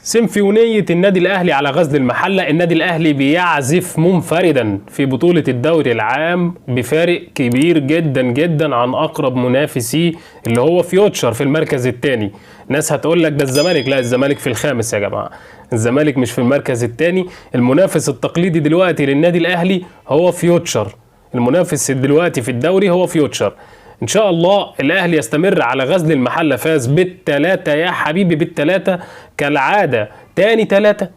سيمفونية النادي الأهلي على غزل المحلة. النادي الأهلي بيعزف منفردا في بطولة الدوري العام بفارق كبير جدا جدا عن أقرب منافسيه اللي هو فيوتشر في المركز الثاني. ناس هتقول لك ده الزمالك، لا الزمالك في الخامس يا جماعة، الزمالك مش في المركز الثاني. المنافس التقليدي دلوقتي للنادي الأهلي هو فيوتشر، المنافس دلوقتي في الدوري هو فيوتشر. ان شاء الله الاهلي يستمر على غزل المحله، فاز بالثلاثه يا حبيبي، بالثلاثه كالعاده، تاني ثلاثه.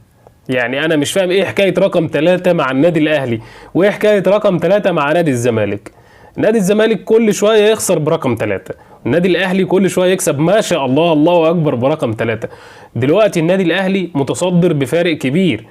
يعني انا مش فاهم ايه حكايه رقم 3 مع النادي الاهلي وايه حكايه رقم 3 مع نادي الزمالك. نادي الزمالك كل شويه يخسر برقم 3، النادي الاهلي كل شويه يكسب، ما شاء الله الله اكبر برقم 3. دلوقتي النادي الاهلي متصدر بفارق كبير،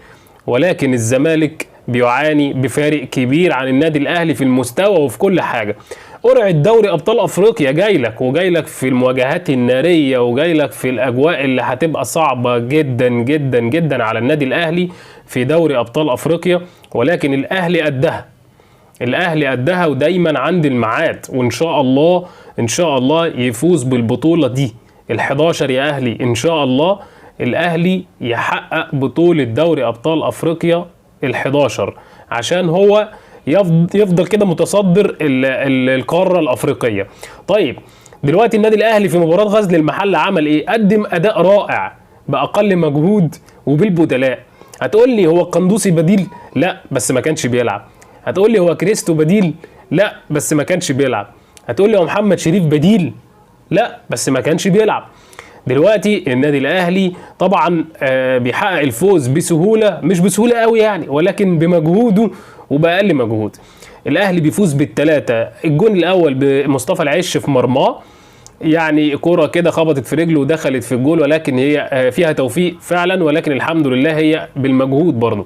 ولكن الزمالك بيعاني بفارق كبير عن النادي الاهلي في المستوى وفي كل حاجه. قرعة دوري ابطال افريقيا جاي لك، وجاي لك في المواجهات الناريه، وجاي لك في الاجواء اللي هتبقى صعبه جدا جدا جدا على النادي الاهلي في دوري ابطال افريقيا. ولكن الاهلي قدها، الاهلي قدها ودايما عند الميعاد، وان شاء الله ان شاء الله يفوز بالبطوله دي ال11 يا اهلي. ان شاء الله الاهلي يحقق بطوله دوري ابطال افريقيا ال11 عشان هو يفضل كده متصدر القاره الافريقيه. طيب دلوقتي النادي الاهلي في مباراه غزل المحله عمل ايه؟ قدم اداء رائع باقل مجهود وبالبدلاء. هتقول لي هو القندوسي بديل؟ لا بس ما كانش بيلعب. هتقول لي هو كريستو بديل؟ لا بس ما كانش بيلعب. هتقول لي هو محمد شريف بديل؟ لا بس ما كانش بيلعب. دلوقتي النادي الاهلي طبعا بيحقق الفوز بسهوله، مش بسهوله قوي يعني، ولكن بمجهوده وباقل مجهود. الاهلي بيفوز بالثلاثه. الجون الاول بمصطفى العش في مرماه، يعني كرة كده خبطت في رجله ودخلت في الجول، ولكن هي فيها توفيق فعلا، ولكن الحمد لله هي بالمجهود برضه.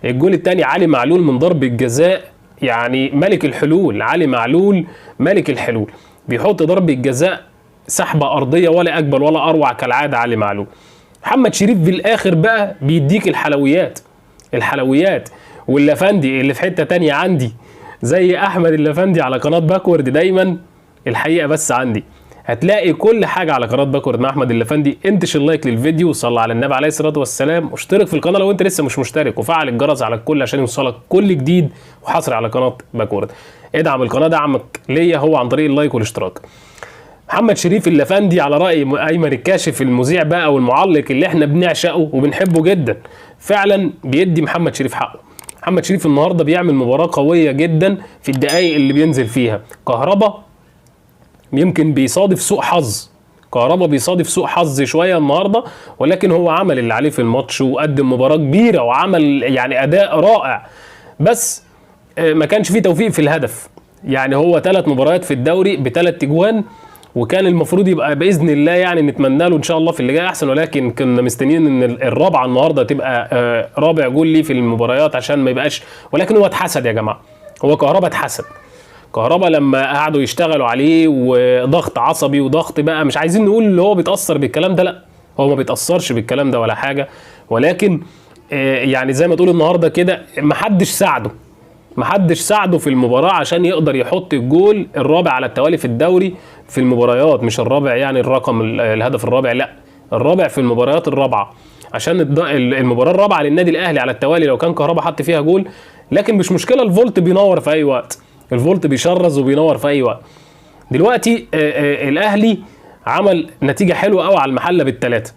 الجول الثاني علي معلول من ضربة جزاء، يعني ملك الحلول، علي معلول ملك الحلول، بيحط ضربة جزاء سحبة أرضية ولا أجمل ولا أروع كالعادة علي معلول. محمد شريف بالآخر بقى بيديك الحلويات، الحلويات. واللافندي اللي في حتة تانية عندي زي أحمد اللافندي على قناة باكورد دايما، الحقيقة بس عندي هتلاقي كل حاجة على قناة باكورد مع أحمد اللافندي. انتش اللايك للفيديو وصلى على النبي عليه الصلاة والسلام، واشترك في القناة لو انت لسه مش مشترك، وفعل الجرس على الكل عشان يوصلك كل جديد وحصري على قناة باكورد. ادعم القناة، دعمك ليا هو عن طريق اللايك والاشتراك. محمد شريف اللافندي على رأي أيمن الكاشف المذيع بقى والمعلق اللي احنا بنعشقه وبنحبه جدا، فعلا بيدي محمد شريف حقه. محمد شريف النهارده بيعمل مباراة قوية جدا في الدقايق اللي بينزل فيها. كهربا يمكن بيصادف سوء حظ، كهربا بيصادف سوء حظ شوية النهارده، ولكن هو عمل اللي عليه في الماتش وقدم مباراة كبيرة وعمل يعني أداء رائع، بس ما كانش فيه توفيق في الهدف. يعني هو 3 مباريات في الدوري ب3 اجوان، وكان المفروض يبقى باذن الله يعني نتمنى له ان شاء الله في اللي جاي احسن، ولكن كنا مستنيين ان الرابعه النهارده تبقى رابع جول ليه في المباريات عشان ما يبقاش، ولكن هو اتحسد يا جماعه، هو كهربا اتحسد. كهربا لما قعدوا يشتغلوا عليه وضغط عصبي وضغط بقى، مش عايزين نقول اللي هو بيتاثر بالكلام ده، لا هو ما بيتاثرش بالكلام ده ولا حاجه، ولكن يعني زي ما تقول النهارده كده محدش ساعده في المباراة عشان يقدر يحط الجول الرابع على التوالي في الدوري في المباريات، مش الرابع يعني الرقم الهدف الرابع، لا الرابع في المباريات الرابعة، عشان المباراة الرابعة للنادي الأهلي على التوالي لو كان كهربا حط فيها جول. لكن مش مشكلة، الفولت بينور في أي وقت، الفولت بيشرز وبينور في أي وقت. دلوقتي الأهلي عمل نتيجة حلوة قوي على المحلة بالثلاثة،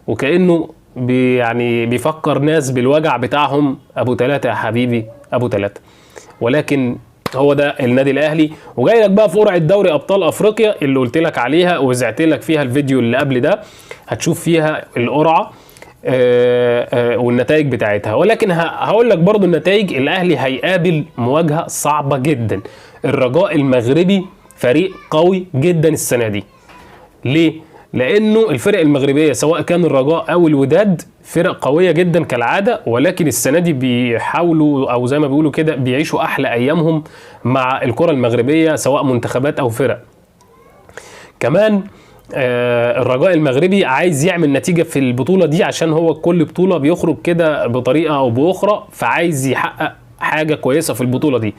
وكأنه يعني بيفكر ناس بالوجع بتاعهم، أبو 3 يا حبيبي، أبو 3. ولكن هو ده النادي الاهلي. وجاي لك بقى في قرعه دوري ابطال افريقيا اللي قلت لك عليها وزعت لك فيها الفيديو اللي قبل ده، هتشوف فيها القرعه والنتائج بتاعتها. ولكن هقول لك برضو النتائج. الاهلي هيقابل مواجهه صعبه جدا، الرجاء المغربي فريق قوي جدا السنه دي. ليه؟ لانه الفرق المغربيه سواء كان الرجاء او الوداد فرق قويه جدا كالعاده، ولكن السنه دي بيحاولوا او زي ما بيقولوا كده بيعيشوا احلى ايامهم مع الكره المغربيه سواء منتخبات او فرق. كمان الرجاء المغربي عايز يعمل نتيجه في البطوله دي، عشان هو كل بطوله بيخرج كده بطريقه او باخرى، فعايز يحقق حاجه كويسه في البطوله دي.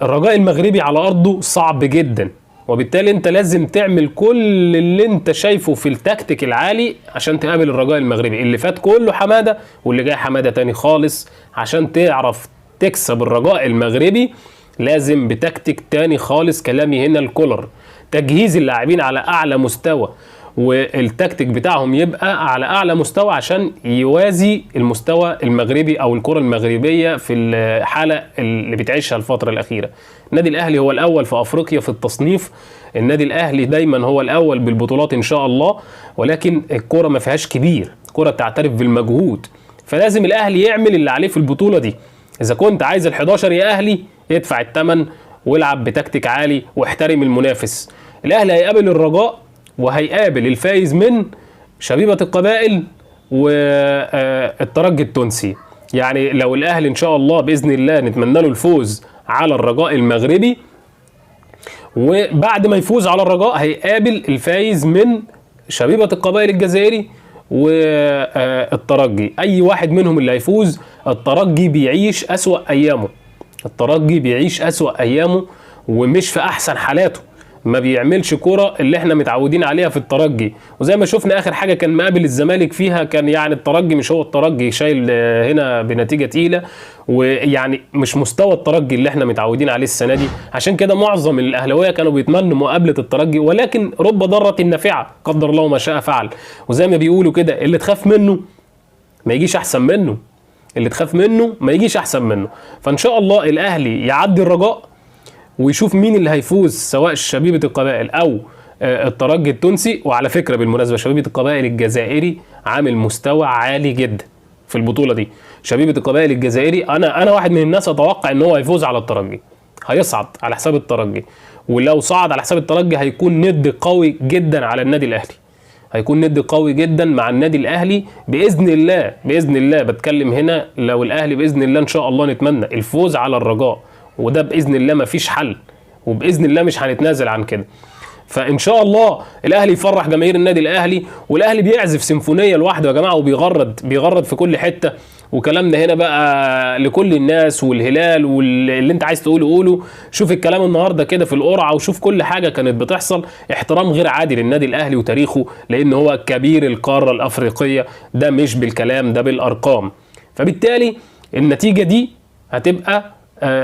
الرجاء المغربي على ارضه صعب جدا، وبالتالي انت لازم تعمل كل اللي انت شايفه في التكتيك العالي عشان تقابل الرجاء المغربي. اللي فات كله حمادة، واللي جاي حمادة تاني خالص. عشان تعرف تكسب الرجاء المغربي لازم بتكتيك تاني خالص. كلامي هنا الكولر، تجهيز اللاعبين على اعلى مستوى، والتكتيك بتاعهم يبقى على اعلى مستوى عشان يوازي المستوى المغربي او الكرة المغربية في الحالة اللي بتعيشها الفترة الاخيرة. النادي الاهلي هو الاول في افريقيا في التصنيف، النادي الاهلي دايما هو الاول بالبطولات ان شاء الله، ولكن الكرة ما فيهاش كبير، الكرة بتعترف بالمجهود. فلازم الاهلي يعمل اللي عليه في البطولة دي. اذا كنت عايز ال11 يا اهلي ادفع الثمن والعب بتكتيك عالي واحترم المنافس. الاهلي هيقابل الرجاء وهيقابل الفايز من شبيبة القبائل والترجي التونسي. يعني لو الاهلي ان شاء الله باذن الله نتمنى له الفوز على الرجاء المغربي، وبعد ما يفوز على الرجاء هيقابل الفايز من شبيبة القبائل الجزائري والترجي. اي واحد منهم اللي هيفوز، الترجي بيعيش اسوأ ايامه، الترجي بيعيش اسوأ ايامه ومش في احسن حالاته، ما بيعملش كرة اللي احنا متعودين عليها في الترجي. وزي ما شفنا اخر حاجة كان مقابل الزمالك فيها، كان يعني الترجي مش هو الترجي، شايل هنا بنتيجة تقيلة، ويعني مش مستوى الترجي اللي احنا متعودين عليه السنة دي. عشان كده معظم الاهلاويه كانوا بيتمنوا مقابلة الترجي، ولكن رب ضارة نافعة، قدر الله ما شاء فعل. وزي ما بيقولوا كده، اللي تخاف منه ما يجيش احسن منه، اللي تخاف منه ما يجيش احسن منه. فان شاء الله الاهلي يعدي الرجاء ويشوف مين اللي هيفوز، سواء شبيبة القبائل او الترجي التونسي. وعلى فكرة بالمناسبة شبيبة القبائل الجزائري عامل مستوى عالي جدا في البطولة دي. شبيبة القبائل الجزائري انا واحد من الناس اتوقع ان هو هيفوز على الترجي، هيصعد على حساب الترجي، ولو صعد على حساب الترجي هيكون ند قوي جدا على النادي الاهلي، هيكون ند قوي جدا مع النادي الاهلي باذن الله. باذن الله بتكلم هنا، لو الاهلي باذن الله ان شاء الله نتمنى الفوز على الرجاء، وده باذن الله مفيش حل، وباذن الله مش هنتنازل عن كده. فان شاء الله الاهلي يفرح جماهير النادي الاهلي، والاهلي بيعزف سيمفونيه لوحده يا جماعه، وبيغرد في كل حته. وكلامنا هنا بقى لكل الناس، والهلال واللي انت عايز تقوله قوله. شوف الكلام النهارده كده في القرعه، وشوف كل حاجه كانت بتحصل. احترام غير عادي للنادي الاهلي وتاريخه، لان هو كبير القاره الافريقيه، ده مش بالكلام، ده بالارقام. فبالتالي النتيجه دي هتبقى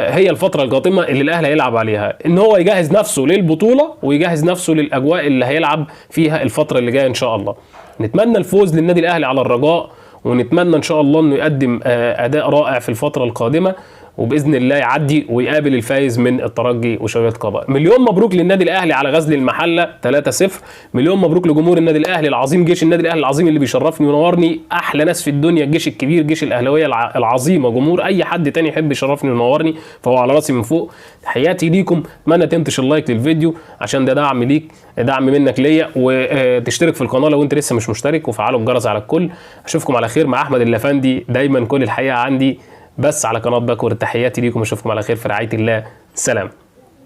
هي الفترة القادمة اللي الأهلي هيلعب عليها، إن هو يجهز نفسه للبطولة ويجهز نفسه للأجواء اللي هيلعب فيها الفترة اللي جاية إن شاء الله. نتمنى الفوز للنادي الأهلي على الرجاء، ونتمنى إن شاء الله إنه يقدم أداء رائع في الفترة القادمة، وبإذن الله يعدي ويقابل الفايز من الترجي وشبيبة القبائل. مليون مبروك للنادي الأهلي على غزل المحلة 3-0. مليون مبروك لجمهور النادي الأهلي العظيم، جيش النادي الأهلي العظيم اللي بيشرفني وينورني، أحلى ناس في الدنيا، الجيش الكبير، جيش الأهلاوية العظيمة، جمهور أي حد تاني يحب يشرفني وينورني فهو على راسي من فوق. تحياتي ليكم، اتمنى تنتشر اللايك للفيديو عشان ده دعم ليك، دعم منك ليا، وتشترك في القناة لو انت لسه مش مشترك، وفعلوا الجرس على الكل. اشوفكم على خير مع احمد اللافندي، دايما كل الحقيقة عندي بس على قناة باكور. تحياتي ليكم، اشوفكم على خير في رعاية الله، سلام.